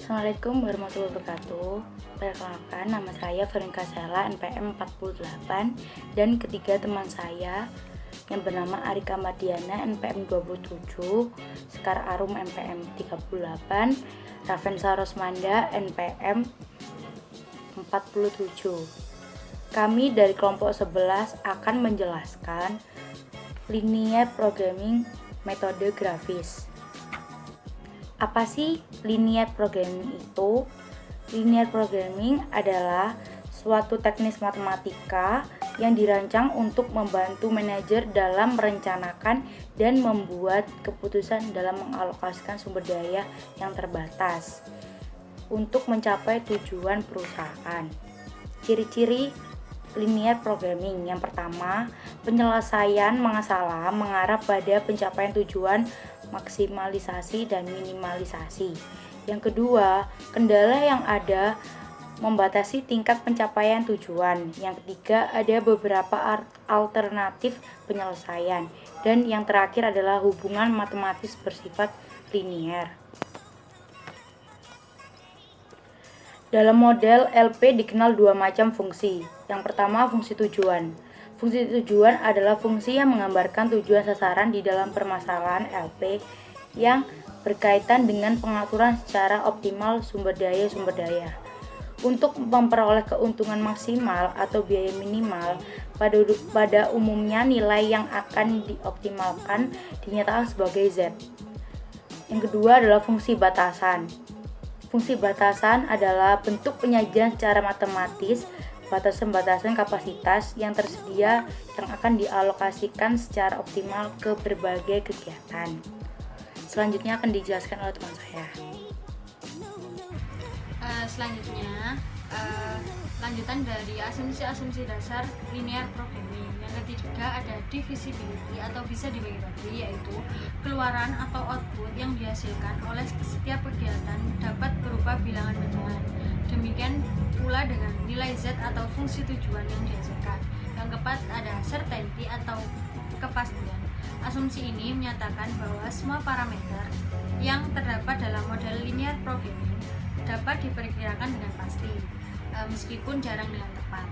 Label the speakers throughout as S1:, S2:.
S1: Assalamualaikum warahmatullahi wabarakatuh. Perkenalkan, nama saya Veronica Sela, NPM 48, dan ketiga teman saya yang bernama Arika Madiana, NPM 27, Sekar Arum, NPM 38, Ravensa Rosmanda, NPM 47. Kami dari kelompok 11 akan menjelaskan linear programming metode grafis. Apa sih linear programming itu? Linear programming adalah suatu teknis matematika yang dirancang untuk membantu manajer dalam merencanakan dan membuat keputusan dalam mengalokasikan sumber daya yang terbatas untuk mencapai tujuan perusahaan. Ciri-ciri linear programming: yang pertama, penyelesaian masalah mengarah pada pencapaian tujuan, maksimalisasi dan minimalisasi. Yang kedua, kendala yang ada membatasi tingkat pencapaian tujuan. Yang ketiga, ada beberapa alternatif penyelesaian. Dan yang terakhir adalah hubungan matematis bersifat linear. Dalam model LP dikenal dua macam fungsi. Yang pertama, fungsi tujuan. Fungsi tujuan adalah fungsi yang menggambarkan tujuan sasaran di dalam permasalahan LP yang berkaitan dengan pengaturan secara optimal sumber daya. Untuk memperoleh keuntungan maksimal atau biaya minimal, pada umumnya nilai yang akan dioptimalkan dinyatakan sebagai Z. Yang kedua adalah fungsi batasan. Fungsi batasan adalah bentuk penyajian secara matematis batasan-batasan kapasitas yang tersedia yang akan dialokasikan secara optimal ke berbagai kegiatan. Selanjutnya akan dijelaskan oleh teman saya.
S2: Selanjutnya, lanjutan dari asumsi-asumsi dasar linear programming. Yang ketiga ada divisibility atau bisa dibagi-bagi, yaitu keluaran atau output yang dihasilkan oleh setiap kegiatan dapat berupa bilangan bilangan. Demikian pula dengan nilai Z atau fungsi tujuan yang dihasilkan. Yang keempat ada certainty atau kepastian. Asumsi ini menyatakan bahwa semua parameter yang terdapat dalam model linear programming dapat diperkirakan dengan pasti, meskipun jarang dengan tepat.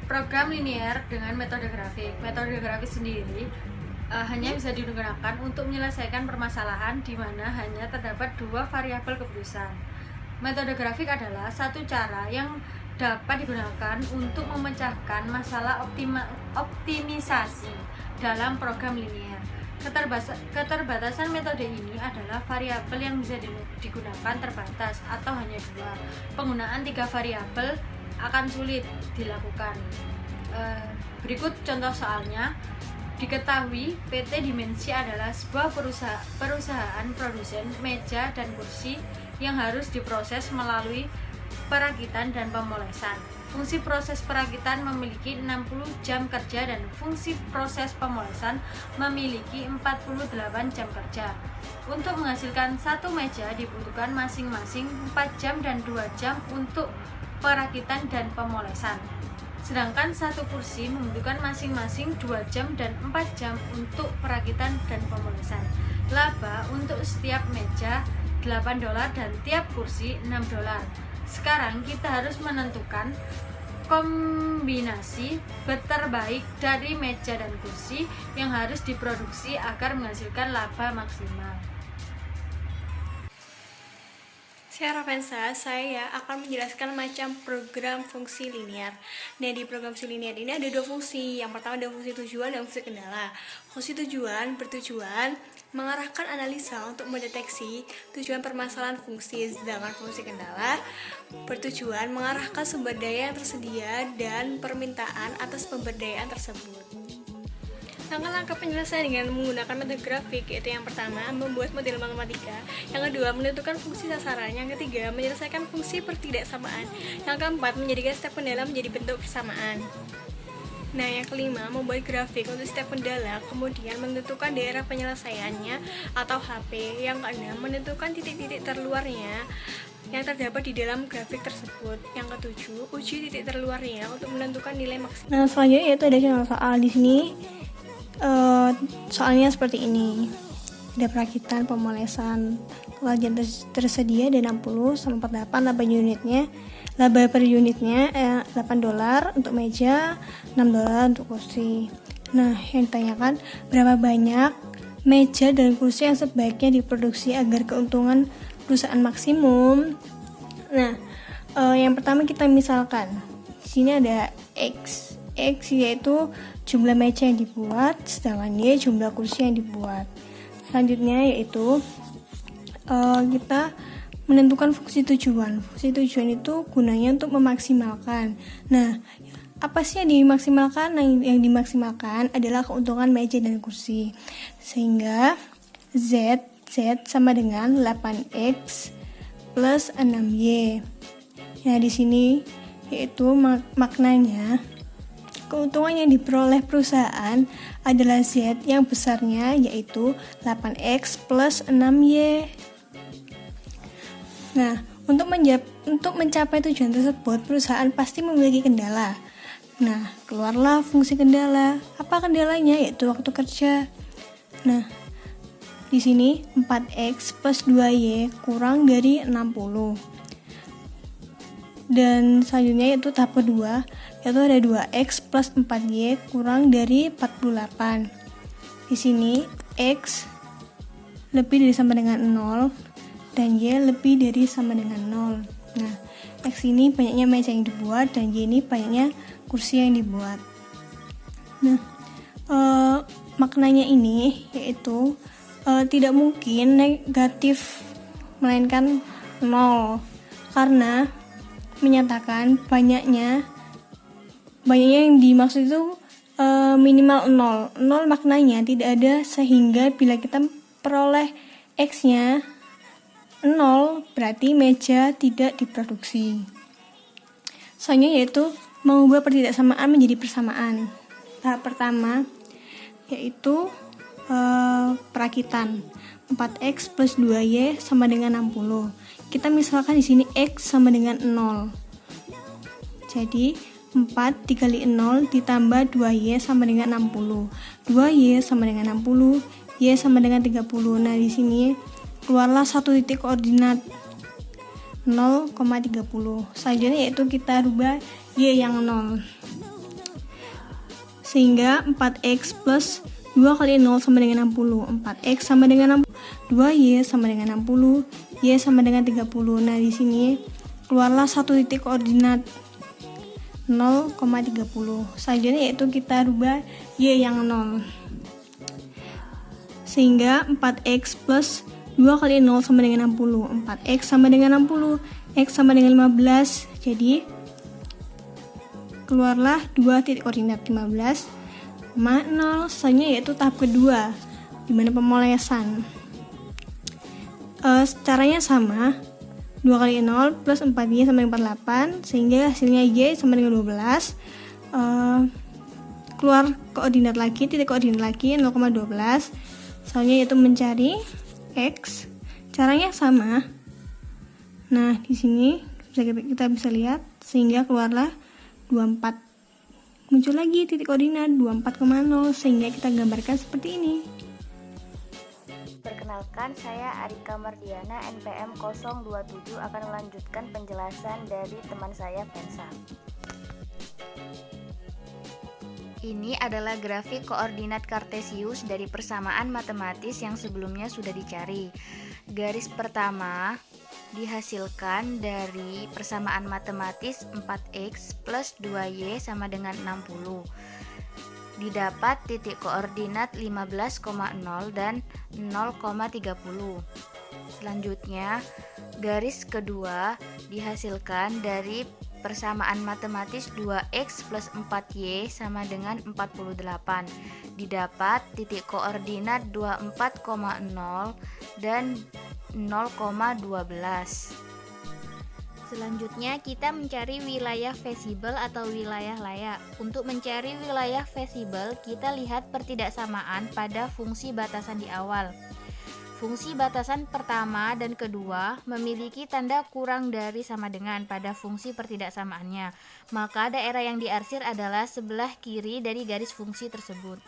S2: Program linear dengan metode grafik. Metode grafik sendiri hanya bisa digunakan untuk menyelesaikan permasalahan di mana hanya terdapat dua variabel keputusan. Metode grafik adalah satu cara yang dapat digunakan untuk memecahkan masalah optimisasi dalam program linear. Keterbatasan metode ini adalah variabel yang bisa digunakan terbatas atau hanya dua. Penggunaan tiga variabel akan sulit dilakukan. Berikut contoh soalnya. Diketahui PT Dimensi adalah sebuah perusahaan produsen meja dan kursi yang harus diproses melalui perakitan dan pemolesan. Fungsi proses perakitan memiliki 60 jam kerja dan fungsi proses pemolesan memiliki 48 jam kerja. Untuk menghasilkan satu meja dibutuhkan masing-masing 4 jam dan 2 jam untuk perakitan dan pemolesan. Sedangkan satu kursi membutuhkan masing-masing 2 jam dan 4 jam untuk perakitan dan pemolesan. Laba untuk setiap meja $8 dan tiap kursi $6. Sekarang kita harus menentukan kombinasi terbaik dari meja dan kursi yang harus diproduksi agar menghasilkan laba maksimal.
S3: Saya Ravensa, saya akan menjelaskan macam program fungsi linear. Nah, di program fungsi linear ini ada dua fungsi. Yang pertama ada fungsi tujuan dan fungsi kendala. Fungsi tujuan bertujuan mengarahkan analisa untuk mendeteksi tujuan permasalahan fungsi, sedangkan fungsi kendala bertujuan mengarahkan sumber daya yang tersedia dan permintaan atas pemberdayaan tersebut. Langkah-langkah penyelesaian dengan menggunakan metode grafik yaitu yang pertama, membuat model matematika. Yang kedua, menentukan fungsi sasaran. Yang ketiga, menyelesaikan fungsi pertidaksamaan. Yang keempat, menjadikan setiap kendala menjadi bentuk persamaan. Nah, yang kelima, membuat grafik untuk setiap kendala, kemudian menentukan daerah penyelesaiannya atau HP. Yang keenam, menentukan titik-titik terluarnya yang terdapat di dalam grafik tersebut. Yang ketujuh, uji titik terluarnya untuk menentukan nilai maksimal.
S4: Nah, selanjutnya yaitu ada contoh soal di sini. Soalnya seperti ini.
S3: ada perakitan, pemolesan. Kalau jam tersedia ada 60 sama 48 laba per unitnya $8 untuk meja, $6 untuk kursi. Nah, yang ditanyakan berapa banyak meja dan kursi yang sebaiknya diproduksi agar keuntungan perusahaan maksimum. Nah, yang pertama kita misalkan di sini ada X yaitu jumlah meja yang dibuat, sedangkan Y jumlah kursi yang dibuat. Selanjutnya yaitu kita menentukan fungsi tujuan. Fungsi tujuan itu gunanya untuk memaksimalkan. Nah, apa sih yang dimaksimalkan? Yang dimaksimalkan adalah keuntungan meja dan kursi. Sehingga Z sama dengan 8X plus 6Y. Nah, di sini yaitu maknanya keuntungan yang diperoleh perusahaan adalah Z yang besarnya yaitu 8X plus 6Y. Nah, untuk mencapai tujuan tersebut, perusahaan pasti memiliki kendala. Nah, keluarlah fungsi kendala. Apa kendalanya? Yaitu waktu kerja. Nah, di sini 4X plus 2Y kurang dari 60. Dan selanjutnya yaitu tahap kedua, yaitu ada 2X plus 4Y kurang dari 48. Di sini X lebih dari sama dengan 0 dan Y lebih dari sama dengan 0. Nah, X ini banyaknya meja yang dibuat dan Y ini banyaknya kursi yang dibuat. Nah, maknanya ini yaitu tidak mungkin negatif melainkan 0 karena menyatakan banyaknya yang dimaksud itu minimal 0. 0 maknanya tidak ada, sehingga bila kita peroleh X-nya 0 berarti meja tidak diproduksi. Soalnya yaitu mengubah pertidaksamaan menjadi persamaan. Tahap pertama yaitu perakitan. 4X plus 2Y sama dengan 60. Kita misalkan di sini X sama dengan 0. Jadi 4 dikali 0 ditambah 2Y sama dengan 60. 2Y sama dengan 60, Y sama dengan 30. Nah, di sini keluarlah satu titik koordinat 0,30. Selanjutnya yaitu kita rubah Y yang 0. Sehingga 4X plus 2 kali 0 sama dengan 60. 4X sama dengan 60. 2Y sama dengan 60. Y sama dengan 30. Nah, di sini keluarlah satu titik koordinat 0,30. Selanjutnya yaitu kita rubah Y yang 0. Sehingga 4X plus 2 kali 0 sama dengan 60. 4X sama dengan 60. X sama dengan 15. Jadi keluarlah 2 titik koordinat 15, 0. Selanjutnya yaitu tahap kedua, di mana pemolesan. Caranya sama, 2 kali 0 plus 4Y sama dengan 48, sehingga hasilnya Y sama dengan 12. Keluar koordinat lagi, titik koordinat lagi 0,12. Selanjutnya yaitu mencari X. Caranya sama. Nah, di sini kita bisa lihat, sehingga keluarlah 24. Muncul lagi titik koordinat 24,0, sehingga kita gambarkan seperti ini.
S1: Perkenalkan, saya Arika Mardiana, NPM 027, akan melanjutkan penjelasan dari teman saya, Pensa. Ini adalah grafik koordinat kartesius dari persamaan matematis yang sebelumnya sudah dicari. Garis pertama dihasilkan dari persamaan matematis 4X plus 2Y sama dengan 60. Didapat titik koordinat 15,0 dan 0,30. Selanjutnya, garis kedua dihasilkan dari persamaan matematis 2X plus 4Y sama dengan 48. Didapat titik koordinat 24,0 dan 0,12. Selanjutnya kita mencari wilayah visible atau wilayah layak. Untuk mencari wilayah visible, kita lihat pertidaksamaan pada fungsi batasan di awal. Fungsi batasan pertama dan kedua memiliki tanda kurang dari sama dengan pada fungsi pertidaksamaannya. Maka daerah yang diarsir adalah sebelah kiri dari garis fungsi tersebut.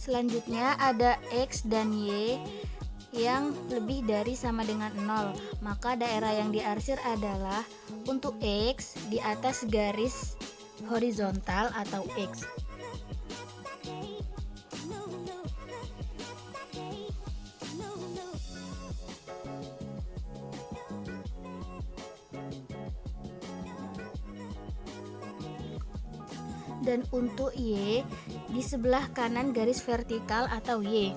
S1: Selanjutnya ada X dan Y yang lebih dari sama dengan 0. Maka daerah yang diarsir adalah untuk X di atas garis horizontal atau X. Dan untuk Y di sebelah kanan garis vertikal atau Y.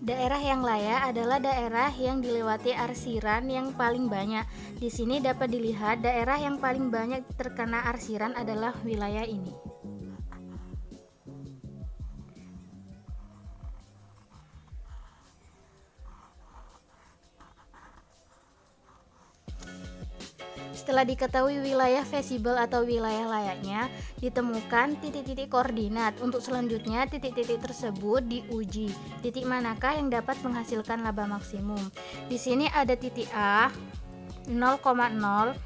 S1: Daerah yang layak adalah daerah yang dilewati arsiran yang paling banyak. Di sini dapat dilihat daerah yang paling banyak terkena arsiran adalah wilayah ini. Setelah diketahui wilayah visible atau wilayah layaknya, ditemukan titik-titik koordinat. Untuk selanjutnya, titik-titik tersebut diuji. Titik manakah yang dapat menghasilkan laba maksimum? Di sini ada titik A 0,0,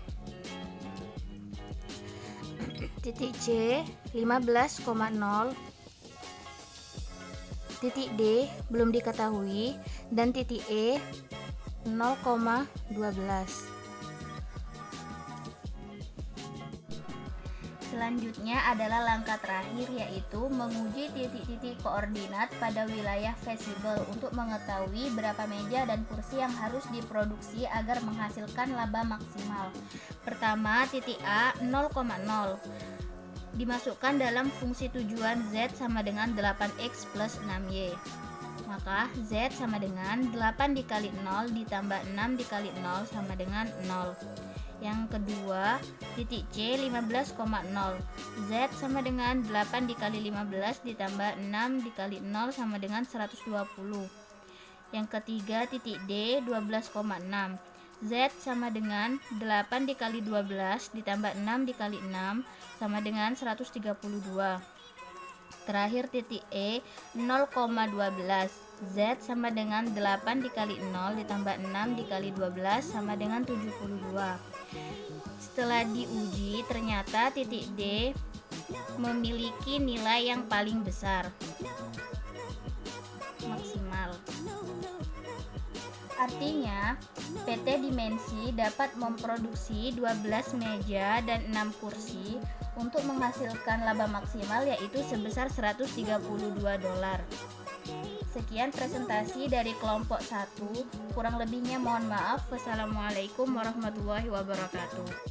S1: titik C 15,0, titik D belum diketahui, dan titik E 0,12. Selanjutnya adalah langkah terakhir, yaitu menguji titik-titik koordinat pada wilayah visible untuk mengetahui berapa meja dan kursi yang harus diproduksi agar menghasilkan laba maksimal. Pertama, titik A 0,0 dimasukkan dalam fungsi tujuan Z sama dengan 8X plus 6Y. Maka Z sama dengan 8 dikali 0 ditambah 6 dikali 0 sama dengan 0. Yang kedua, titik C 15,0. Z sama dengan 8 dikali 15 ditambah 6 dikali 0 sama dengan 120. Yang ketiga, titik D 12,6. Z sama dengan 8 dikali 12 ditambah 6 dikali 6 sama dengan 132. Terakhir, titik E 0,12. Z sama dengan 8 dikali 0 ditambah 6 dikali 12 sama dengan 72. Setelah diuji, ternyata titik D memiliki nilai yang paling besar, maksimal. Artinya, PT Dimensi dapat memproduksi 12 meja dan 6 kursi untuk menghasilkan laba maksimal yaitu sebesar $132. Sekian presentasi dari kelompok 1. Kurang lebihnya mohon maaf. Wassalamualaikum warahmatullahi wabarakatuh.